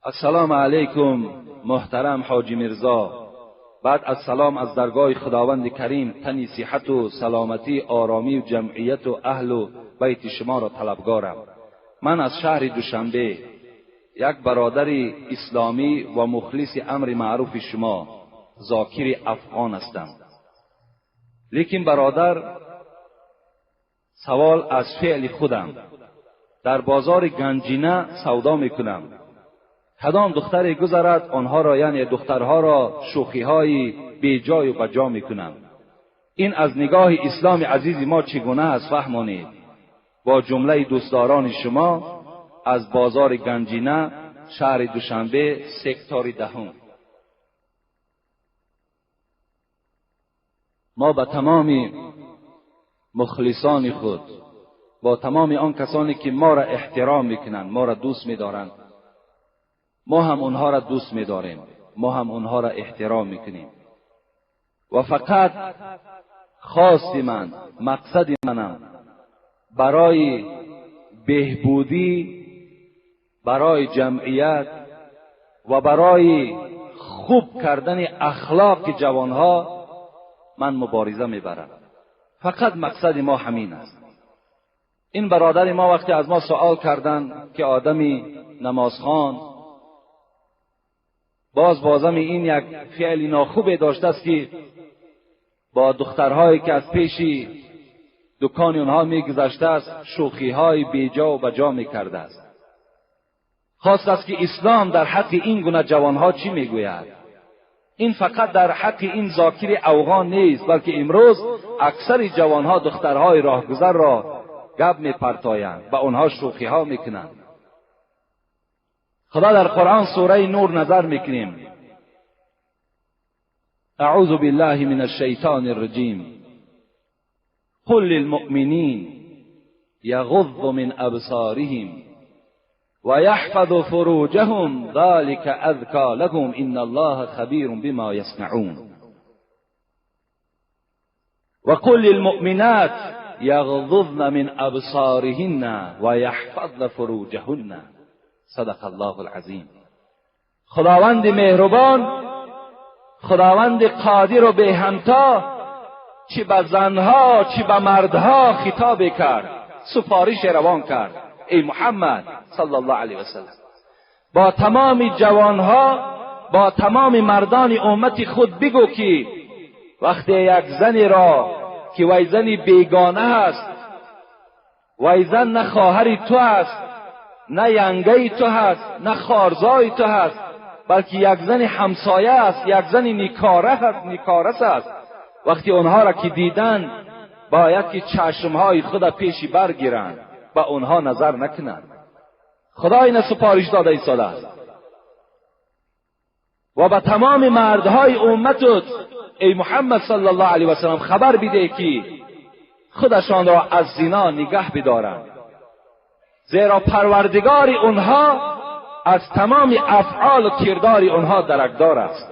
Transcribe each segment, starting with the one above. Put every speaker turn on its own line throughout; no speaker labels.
السلام علیکم محترم حاجی میرزا. بعد از سلام از درگاه خداوند کریم تنی صحت و سلامتی، آرامی و جمعیت و اهل و بیت شما را طلبگارم. من از شهر دوشنبه یک برادر اسلامی و مخلص امر معروف شما ذاکر افغان هستم. لیکن برادر، سوال از فعل خودم. در بازار گنجینه سودا میکنم. کدام دختری گذرد آنها را، یعنی دخترها را، شوخی‌های بی جای و بجا میکنم. این از نگاه اسلام عزیز ما چگونه است فهمانید. با جمله دوستداران شما از بازار گنجینه، شهر دوشنبه، سکتور 10. ما به تمام مخلصان خود، با تمام آن کسانی که ما را احترام میکنند، ما را دوست میدارند، ما هم اونها را دوست می‌داریم، ما هم اونها را احترام میکنیم. و فقط خواست من، مقصد منم برای بهبودی، برای جمعیت و برای خوب کردن اخلاق جوانها من مبارزه میبرم. فقط مقصد ما همین است. این برادر ما وقتی از ما سوال کردند که آدمی نمازخوان بازم این یک فعل ناخوبی داشته است که با دخترهایی که از پیش دکان اونها میگذشته است شوخی‌های بیجا و بجا میکرده است. خواست است که اسلام در حق این گونه جوانها چی میگوید. این فقط در حق این ذاکر افغان نیست، بلکه امروز اکثر جوانها دخترهای راهگذر را گپ میپرتایند، با اونها شوخی‌ها میکنند. خدا در قرآن سوره نور نظر میکنیم. اعوذ بالله من الشیطان الرجیم. قل للمؤمنین یغضوا من ابصارهم و یحفظوا فروجهم ذلك ازکی لهم ان الله خبیر بما یصنعون. و قل للمؤمنات یغضضن من ابصارهن و یحفظن فروجهن. صدق الله العظیم. خداوند مهربان، خداوند قادر و به همتا، چی به زنها چی به مردها خطاب کرد، سفارش روان کرد. ای محمد صلی الله علیه و سلم، با تمام جوانها، با تمام مردان امت خود بگو که وقتی یک زنی را که وی زنی بیگانه است، وی زن نه خواهر تو است، نه ینگه تو هست، نه خارزای تو هست، بلکه یک زن همسایه است، یک زن نیکارس است. وقتی آنها را که دیدن باید که چشمهای خود پیشی برگیرند، با آنها نظر نکنند. خدا این سپارش داده ایستاده است. و به تمام مردهای امتت ای محمد صلی الله علیه و سلم خبر بده که خودشان را از زنا نگه بدارند، زیرا پروردگار اونها از تمام افعال و کردار اونها درکدار است.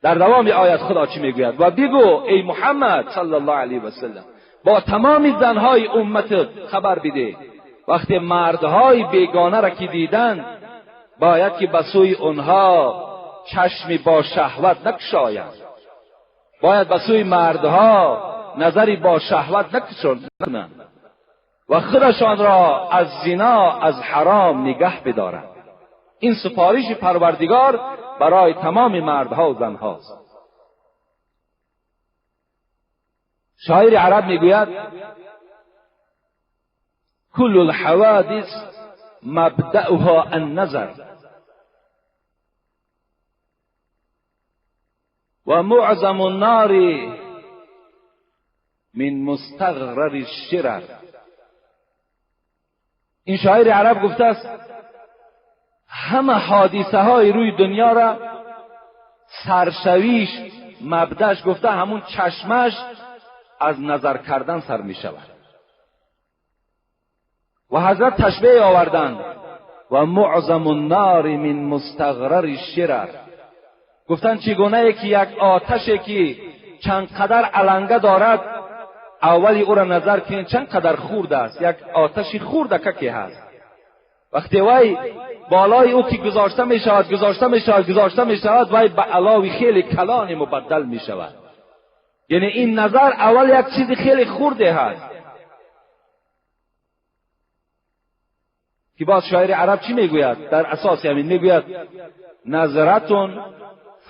در دوام آیت خدا چی میگوید؟ و بگو ای محمد صلی الله علیه و سلم با تمام زنهای امتت خبر بده وقتی مردهای بیگانه را که دیدن باید که به سوی اونها چشمی با شهوت نکشاید، باید به سوی مردها نظری با شهوت نکنند و خودشان را از زنا، از حرام نگه بدارند. این سفارش پروردگار برای تمام مردها و زنهاست. شاعر عرب میگوید کل الحوادث مبدأها النظر و معظم النار من مستغرر الشرر. این شاعر عرب گفته است همه حادثه های روی دنیا را سرشویش مبدأش گفته همون چشمش از نظر کردن سر می شود. و حضرت تشبیه آوردند و معظم النار من مستغرر الشرر. گفتن چگونه که یک آتشی که چند قدر علنگه دارد اولی او را نظر کنید چند قدر خورد است، یک آتشی خورده که هست، وقتی وی بالای او که گذاشته می شود وی به علاوه خیلی کلان مبدل می شود. یعنی این نظر اول یک چیز خیلی خورده هست که باز شاعر عرب چی میگوید؟ در اساس همین میگوید نظرتون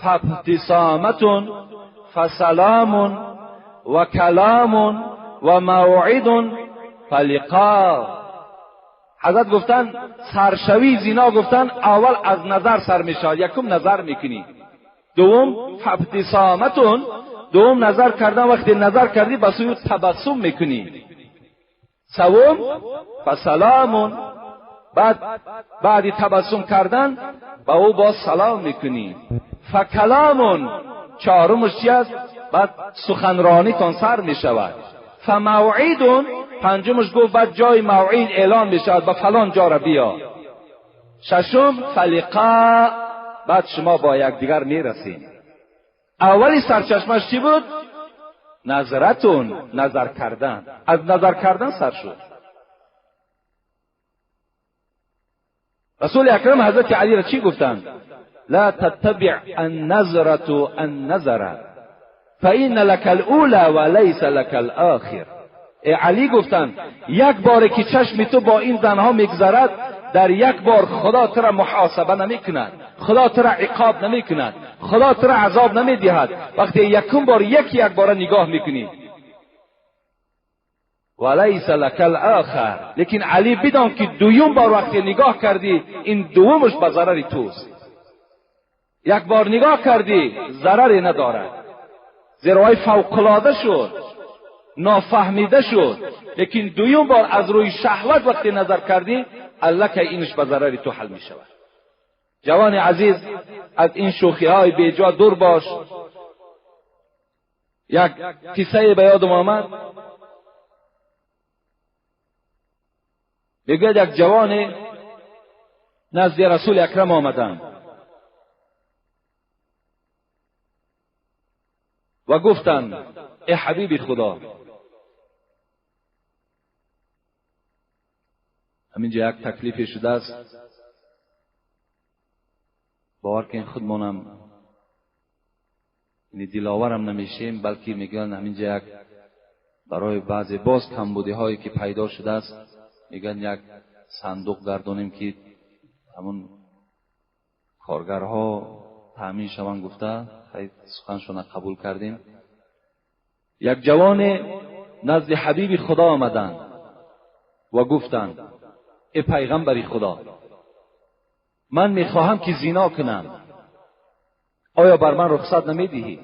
فابتسامتون فسلام و کلام و موعد فلقا. حضرت گفتن سرشوی زنا گفتن اول از نظر سر میشود، یکم نظر میکنی، دوم فابتسامتون، دوم نظر کردن، وقتی نظر کردی بس او تبسم میکنی، سوم فسلام، بعد تبسم کردن با او باز سلام میکنی، فکلامون، چهارمش چی است؟ بعد سخنرانی تان سر میشود، فموعیدون، پنجمش گفت بعد جای موعید اعلان میشود به فلان جا را بیا، ششم فلقا، بعد شما با یکدیگر میرسید. اولی سرچشمش چی بود؟ نظرتون، نظر کردن. از نظر کردن سر شد. رسول اکرم حضرت علی را چی گفتند؟ لا تتبع النظرة النظر فإن لك الأولى وليس لك الآخر. علی گفتند یک بار که چشم تو با این زنها میگذرد، در یک بار خدا تو را محاسبه نمیکند، خدا تو را عقاب نمیکند، خدا تو را عذاب نمیدهد. وقتی یک بار نگاه میکنی ولیس لک الاخر، لیکن علی بدان که دوم بار وقتی نگاه کردی این دومش به ضرر توست. یک بار نگاه کردی ضرری ندارد، زیرا فوق‌العاده شد، نافهمیده شد، لیکن دوم بار از روی شهوت وقتی نظر کردی الله که اینش به ضرر تو حل می شود. جوان عزیز، از این شوخی های بیجا دور باش. یک قصه به یادم آمد، بگوید یک جوان نزد رسول اکرم آمدند و گفتند ای حبیب خدا، همینجا یک تکلیفی شده است، باور کن خودمونم دلاورم نمیشیم، بلکه میگن همینجا یک برای بعضی باز کمبودی هایی که پیدا شده است میگن یک صندوق گردونیم که همون کارگرها تامین شوند. گفته خیلی سخنشون قبول کردیم. یک جوان نزد حبیب خدا آمدند و گفتند ای پیغمبر خدا، من میخواهم که زنا کنم، آیا بر من رخصت نمیدهی؟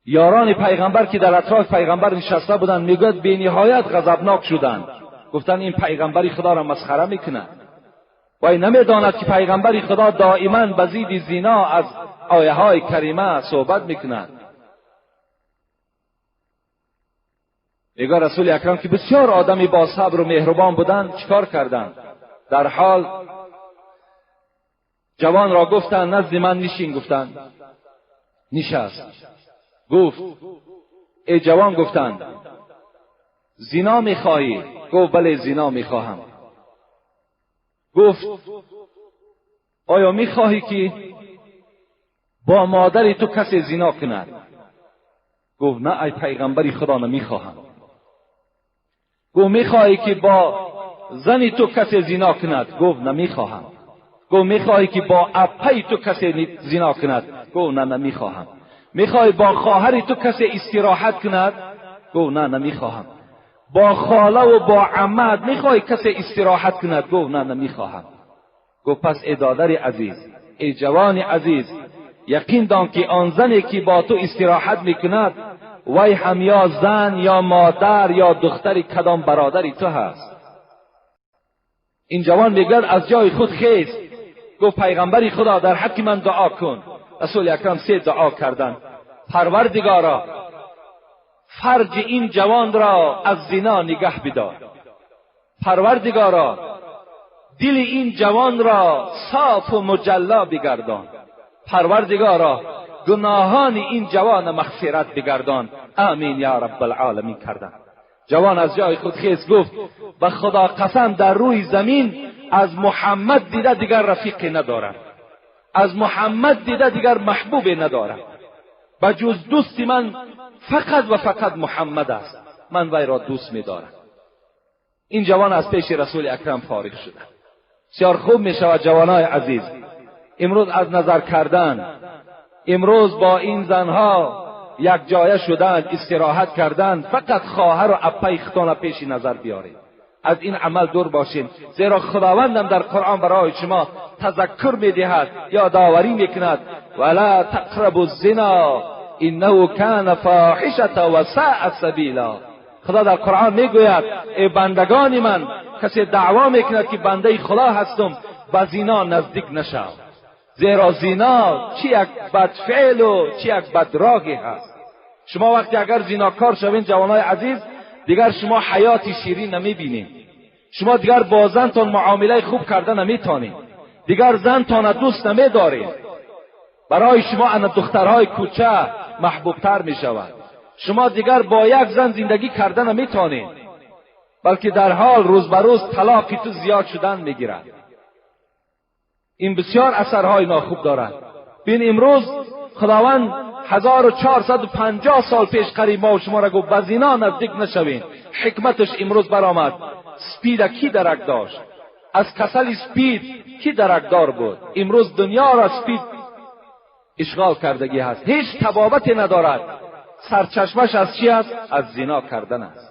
یاران پیغمبر که در اطراف پیغمبر نشسته بودند میگوید بی نهایت غضبناک شدند، گفتند این پیغمبر خدا را مسخره میکند و این نمیداند که پیغمبر خدا دائما به ضد زنا از آیه های کریمه صحبت میکند. میگه رسول اکرم که بسیار آدمی با صبر و مهربان بودند چیکار کردند؟ در حال جوان را گفتند نزد من نشین، گفتند نشست. گفت ای جوان، گفتند زنا میخواهی؟ گفت بله زنا میخواهم. گفت آیا میخواهی که با مادر تو کسی زنا کند؟ گفت نه ای پیغمبری خدا نمیخواهم. گفت میخواهی که با زنی تو کسی زنا کند؟ گفت نمیخواهم. گفت میخواهی که با اپی تو کسی زنا کند؟ گفت نه نمیخواهم. میخواهی با خواهری تو کسی استراحت کند؟ گفت نه نمیخواهم. با خاله و با عمت میخواهی کسی استراحت کند؟ گفت نه نمیخواهم. گفت پس ای دادر عزیز، ای جوان عزیز، یقین دان که آن زنی که با تو استراحت میکند وی هم یا زن یا مادر یا دختر کدام برادری تو هست. این جوان میگه از جای خود خیز. گفت پیغمبری خدا در حق من دعا کن. رسول اکرم 3 دعا کردند. پروردگارا فرج این جوان را از زنا نگه بدار. پروردگارا دل این جوان را صاف و مجلا بگردان. پروردگارا گناهان این جوان مغفرت بگردان. آمین یا رب العالمین کردند. جوان از جای خود خیز گفت به خدا قسم در روی زمین از محمد دیده دیگر رفیقی ندارم، از محمد دیده دیگر محبوبی ندارم، بجز دوستی من فقط و فقط محمد است، من وی را دوست می‌دارم. این جوان از پیش رسول اکرم فارغ شد. بسیار خوب می‌شود جوانای عزیز امروز از نظر کردن، امروز با این زنها یک جایه شدن، استراحت کردن، فقط خواهر و اپه اختان پیش نظر بیارید، از این عمل دور باشین، زیرا خداوندم در قرآن برای شما تذکر میدهد، یادآوری میکند ولا تقربوا الزنا انه کان فاحشه و ساء سبیلا. خدا در قرآن میگوید ای بندگان من، کسی دعوا میکند که بنده خدا هستم به زنا نزدیک نشو، زیرا زنا چی یک بدفعل و چی یک بدراهی هست. شما وقتی اگر زناکار شوین جوانای عزیز، دیگر شما حیات شیرین نمیبینید، شما دیگر با زنتان معامله خوب کرده نمیتانید، دیگر زنتان دوست نمیدارید، برای شما ان دخترهای کوچه محبوبتر میشود، شما دیگر با یک زن زندگی کرده نمیتانید، بلکه در حال روز به روز طلاق تو زیاد شدن میگیرد. این بسیار اثرهای ناخوب دارد. بین امروز خداوند 1450 سال پیش قریب ما و شما را گفت به زنا نزدیک نشوین. حکمتش امروز برآمد. سپید کی درک داشت؟ از کسل سپید کی درکدار بود؟ امروز دنیا را سپید اشغال کردگی هست، هیچ تبابتی ندارد. سرچشمش از چی است؟ از زنا کردن است.